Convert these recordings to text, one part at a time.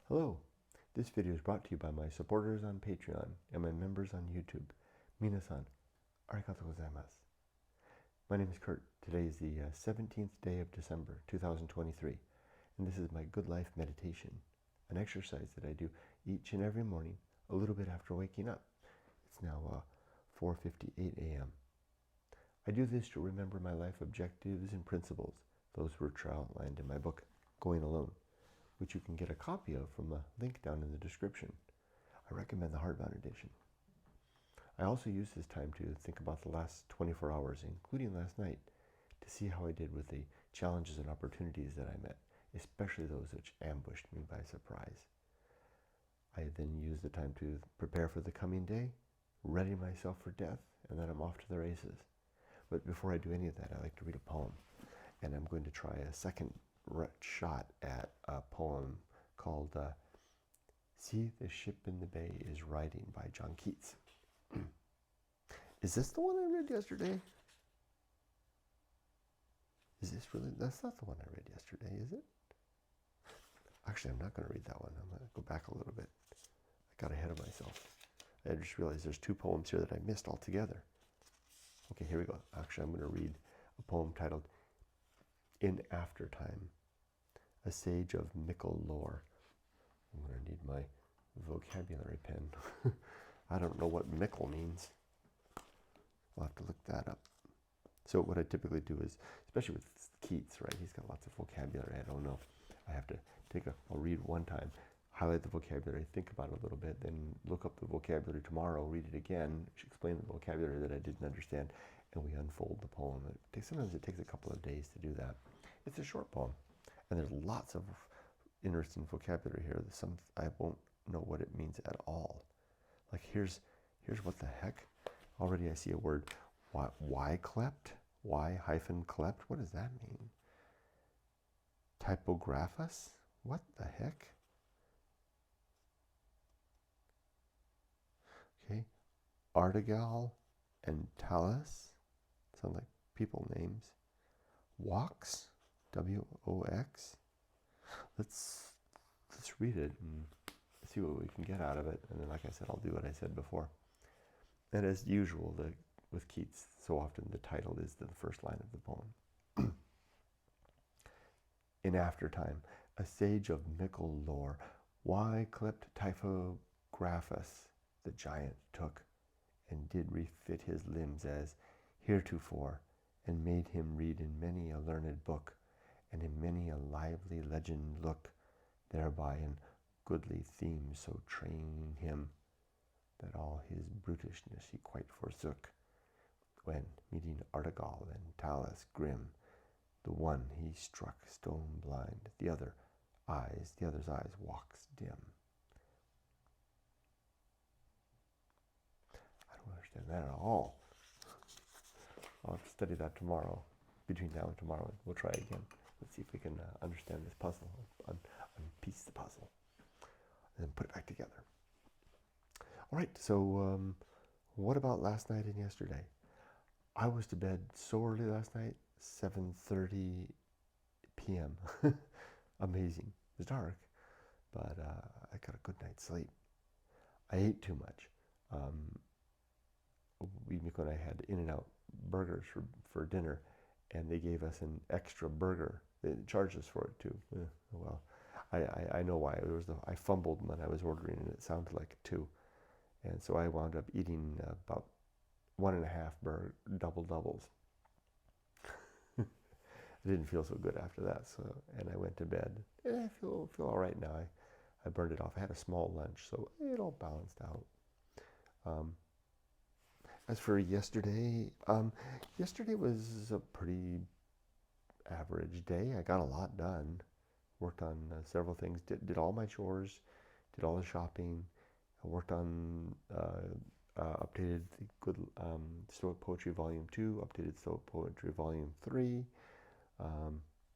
Hello, this video is brought to you by my supporters on Patreon and my members on YouTube. Minasan, arigatou gozaimasu. My name is Kurt. Today is the 17th day of December 2023, and this is my Good Life Meditation, an exercise that I do each and every morning a little bit after waking up. It's now 4:58 a.m. I do this to remember my life objectives and principles. Those were outlined in my book, Going Alone, which you can get a copy of from a link down in the description. I recommend the hardbound edition. I also use this time to think about the last 24 hours, including last night, to see how I did with the challenges and opportunities that I met, especially those which ambushed me by surprise. I then use the time to prepare for the coming day, ready myself for death, and then I'm off to the races. But before I do any of that, I like to read a poem, and I'm going to try a second shot at a poem called See the Ship in the Bay is Riding by John Keats. Is this the one I read yesterday? Is this really? That's not the one I read yesterday, is it? Actually, I'm not going to read that one. I'm going to go back a little bit. I got ahead of myself. I just realized there's two poems here that I missed altogether. Okay, here we go. Actually, I'm going to read a poem titled In Aftertime, a Sage of Mickle Lore. I'm going to need my vocabulary pen. I don't know what mickle means. I'll have to look that up. So what I typically do is, especially with Keats, right? He's got lots of vocabulary. I don't know. I have to I'll read one time, highlight the vocabulary, think about it a little bit, then look up the vocabulary tomorrow, read it again, explain the vocabulary that I didn't understand, and we unfold the poem. Sometimes it takes a couple of days to do that. It's a short poem, and there's lots of interesting vocabulary here. Some I won't know what it means at all. Like here's what the heck. Already I see a word, why clept, y-clept. What does that mean? Typographus. What the heck? Okay, Artigal and Talus sound like people names. Wox, W-O-X. Let's read it and see what we can get out of it. And then, like I said, I'll do what I said before. And as usual, with Keats, so often the title is the first line of the poem. In Aftertime, a sage of mickle lore, why clept Typographus the giant took, and did refit his limbs as heretofore, and made him read in many a learned book, and in many a lively legend look, thereby in goodly themes so training him, that all his brutishness he quite forsook, when meeting Artigal and Talus grim, the one he struck stone blind, the other's eyes walks dim. I don't understand that at all. I'll have to study that tomorrow. Between now and tomorrow, we'll try again. Let's see if we can understand this puzzle, unpiece the puzzle, and then put it back together. All right, so what about last night and yesterday? I was to bed so early last night, 7:30 p.m. Amazing. It was dark, but I got a good night's sleep. I ate too much. Miko and I had In-N-Out burgers for dinner, and they gave us an extra burger. They charged us for it too. Well, I know why. I fumbled when I was ordering, and it sounded like two. And so I wound up eating about 1.5 double doubles. I didn't feel so good after that, and I went to bed. And I feel all right now. I burned it off. I had a small lunch, so it all balanced out. As for yesterday, yesterday was a pretty average day. I got a lot done. Worked on several things. Did all my chores. Did all the shopping. I worked on updated the Good Stoic Poetry Volume 2, updated Stoic Poetry Volume 3.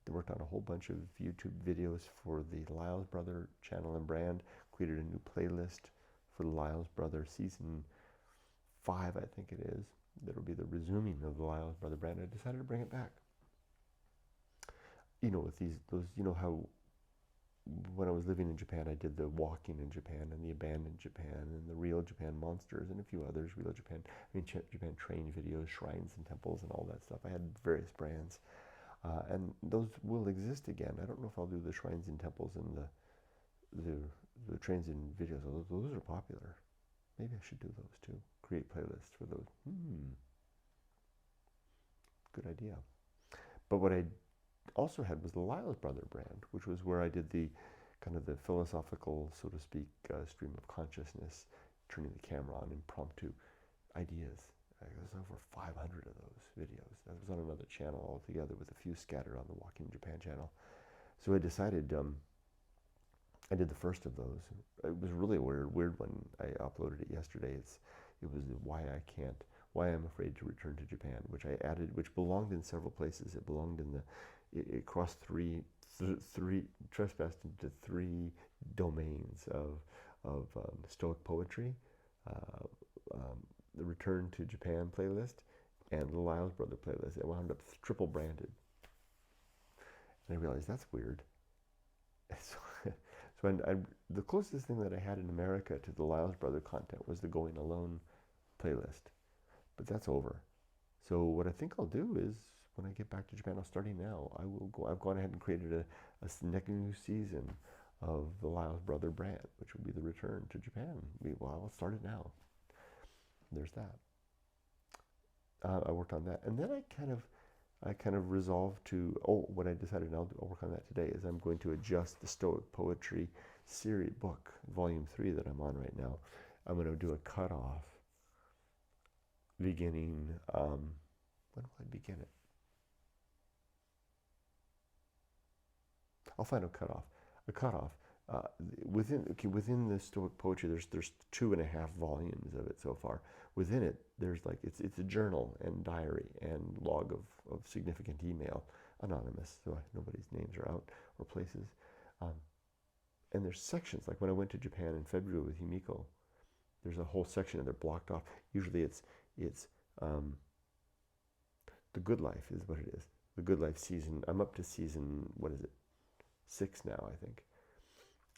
They worked on a whole bunch of YouTube videos for the Lyles Brother channel and brand. Created a new playlist for the Lyles Brother Season 5, I think it is. That'll be the resuming of the Lyles Brother brand. I decided to bring it back. With those, how when I was living in Japan, I did the walking in Japan and the abandoned Japan and the real Japan monsters and a few others, real Japan, Japan train videos, shrines and temples and all that stuff. I had various brands, and those will exist again. I don't know if I'll do the shrines and temples and the trains and videos. Those are popular. Maybe I should do those too. Create playlists for those. Good idea. But what I also had was the Lyle's Brother brand, which was where I did the kind of the philosophical, so to speak, stream of consciousness, turning the camera on, impromptu ideas. There's over 500 of those videos. That was on another channel altogether, with a few scattered on the Walking Japan channel. So I decided I did the first of those. It was really weird when I uploaded it yesterday. It was why I'm afraid to return to Japan, which I added, which belonged in several places. It belonged in it crossed trespassed into three domains of Stoic poetry, the Return to Japan playlist, and the Lyle's Brother playlist. It wound up triple branded. And I realized that's weird. So the closest thing that I had in America to the Lyle's Brother content was the Going Alone playlist. But that's over. So what I think I'll do is, when I get back to Japan, starting now, I've gone ahead and created a new season of the Lyle's Brother brand, which will be the Return to Japan. I'll start it now. There's that. I worked on that. And then I kind of resolved to, what I decided, I'll work on that today, is I'm going to adjust the Stoic Poetry series book, volume 3 that I'm on right now. I'm going to do a cutoff beginning, when will I begin it? I'll find a cutoff. Within the Stoic poetry, there's 2.5 volumes of it so far. Within it, there's it's a journal and diary and log of significant email, anonymous, so nobody's names are out or places. And there's sections, like when I went to Japan in February with Yumiko, there's a whole section and they're blocked off. Usually it's The Good Life is what it is. The Good Life season. I'm up to season, 6 now, I think.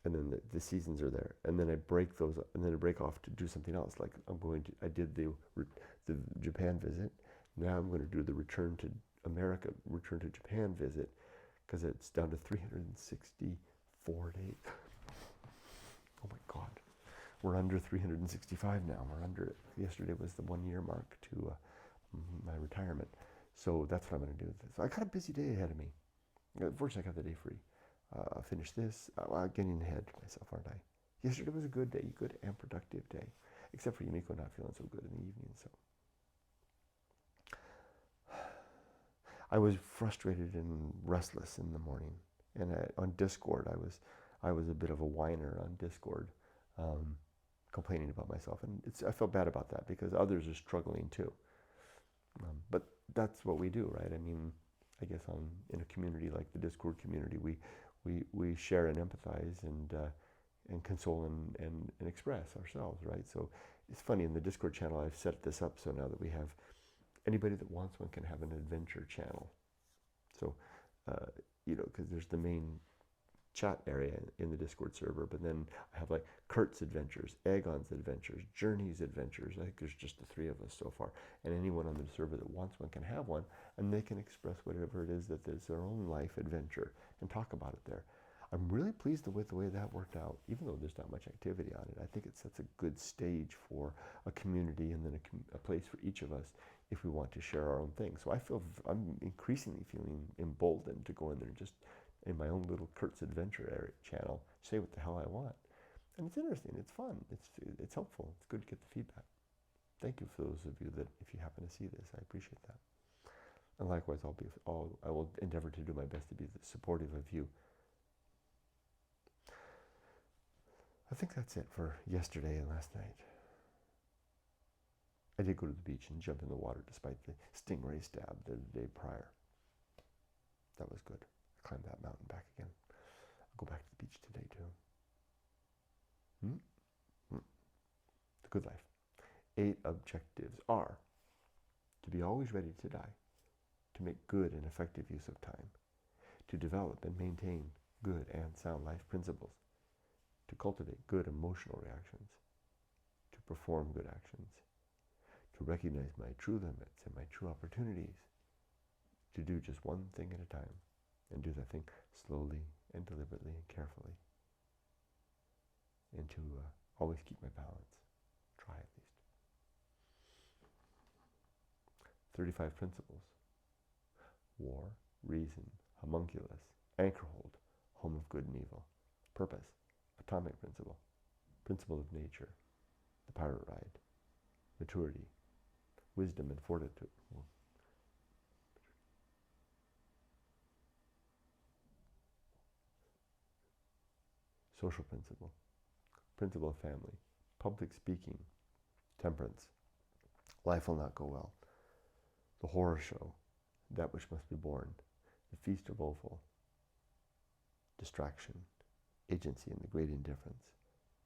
And then the seasons are there. And then I break those up, and then I break off to do something else. Like I did the Japan visit. Now I'm going to do the Return to Japan visit, because it's down to 364 days. Oh my God. We're under 365 now. We're under it. Yesterday was the 1 year mark to my retirement. So that's what I'm going to do. So I got a busy day ahead of me. Fortunately, I got the day free. I'll finish this. I'm getting ahead of myself, aren't I? Yesterday was a good day, good and productive day. Except for Yumiko not feeling so good in the evening. So I was frustrated and restless in the morning. And on Discord, I was a bit of a whiner on Discord, complaining about myself. And I felt bad about that, because others are struggling too. But that's what we do, right? I mean, I guess in a community like the Discord community, we share and empathize and console and express ourselves, right? So it's funny, in the Discord channel, I've set this up so now that we have, anybody that wants one can have an adventure channel. So, because there's the main chat area in the Discord server, but then I have like Kurt's Adventures, Agon's Adventures, Journey's Adventures. I think there's just the 3 of us so far, and anyone on the server that wants one can have one, and they can express whatever it is that is their own life adventure and talk about it there. I'm really pleased with the way that worked out, even though there's not much activity on it. I think it sets a good stage for a community, and then a place for each of us if we want to share our own thing. So I'm increasingly feeling emboldened to go in there and just, in my own little Kurt's Adventure channel, say what the hell I want. And it's interesting, it's fun, it's helpful, it's good to get the feedback. Thank you for those of you that, if you happen to see this, I appreciate that. And likewise, I will endeavor to do my best to be supportive of you. I think that's it for yesterday and last night. I did go to the beach and jump in the water despite the stingray stab the day prior. That was good. I climbed that mountain back again. I'll go back to the beach today too. The Good Life. 8 objectives are: to be always ready to die, to make good and effective use of time, to develop and maintain good and sound life principles, to cultivate good emotional reactions, to perform good actions, to recognize my true limits and my true opportunities, to do just one thing at a time, and do that thing slowly and deliberately and carefully, and to always keep my balance, try at least. 35 principles: war, reason, homunculus, anchor hold, home of good and evil, purpose, atomic principle, principle of nature, the pirate ride, maturity, wisdom and fortitude, social principle, principle of family, public speaking, temperance, life will not go well, the horror show, that which must be born, the feast of offal, distraction, agency and the great indifference,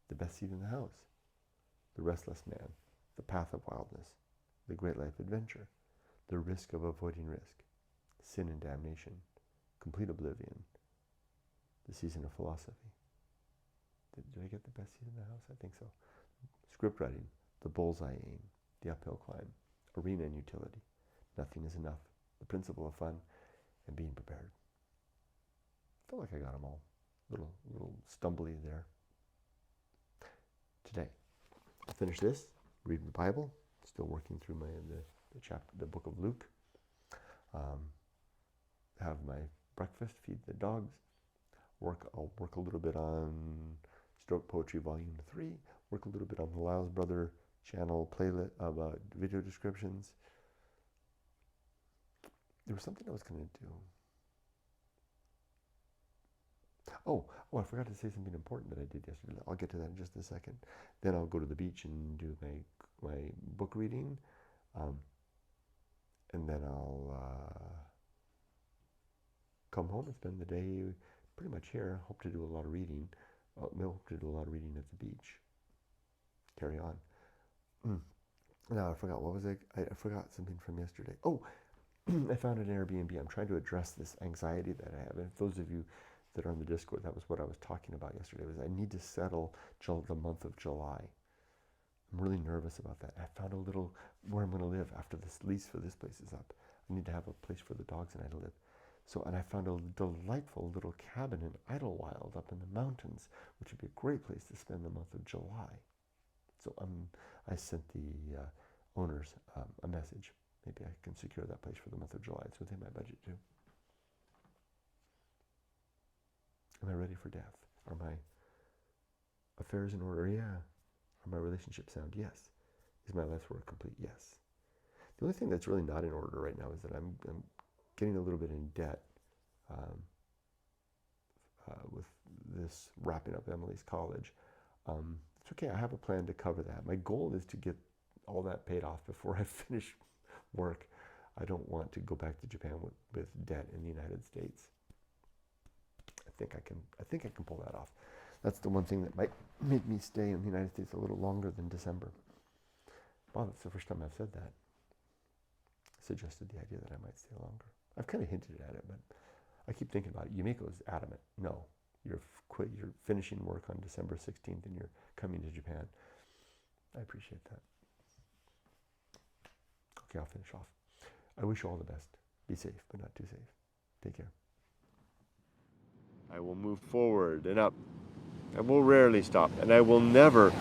the best seat in the house, the restless man, the path of wildness, the great life adventure, the risk of avoiding risk, sin and damnation, complete oblivion, the season of philosophy. Did I get the best seat in the house? I think so. Script writing, the bullseye aim, the uphill climb, arena and utility, nothing is enough, the principle of fun, and being prepared. I feel like I got them all. Little stumbly there. Today, I'll finish this, reading the Bible, still working through the book of Luke. Have my breakfast, feed the dogs. I'll work a little bit on Stroke Poetry Volume 3. Work a little bit on the Lyles Brother channel playlist about video descriptions. There was something I was going to do. Oh, I forgot to say something important that I did yesterday. I'll get to that in just a second. Then I'll go to the beach and do my book reading. And then I'll come home and spend the day pretty much here. Hope to do a lot of reading. Hope to do a lot of reading at the beach. Carry on. Now I forgot. What was it? I forgot something from yesterday. Oh, I found an Airbnb. I'm trying to address this anxiety that I have. And those of you that are on the Discord, that was what I was talking about yesterday, was I need to settle the month of July. I'm really nervous about that. I found a little where I'm going to live after this lease for this place is up. I need to have a place for the dogs and I to live. And I found a delightful little cabin in Idlewild up in the mountains, which would be a great place to spend the month of July. So I sent the owners a message. Maybe I can secure that place for the month of July. It's within my budget too. Am I ready for death? Are my affairs in order? Yeah. Are my relationships sound? Yes. Is my life's work complete? Yes. The only thing that's really not in order right now is that I'm getting a little bit in debt with this wrapping up Emily's college. It's okay. I have a plan to cover that. My goal is to get all that paid off before I finish work. I don't want to go back to Japan with debt in the United States. I think I can pull that off. That's the one thing that might make me stay in the United States a little longer than December. Wow, that's the first time I've said that. Suggested the idea that I might stay longer. I've kind of hinted at it, but I keep thinking about it. Yumiko's adamant. No, you're finishing work on December 16th and you're coming to Japan. I appreciate that. Okay, I'll finish off. I wish you all the best. Be safe, but not too safe. Take care. I will move forward and up. I will rarely stop, and I will never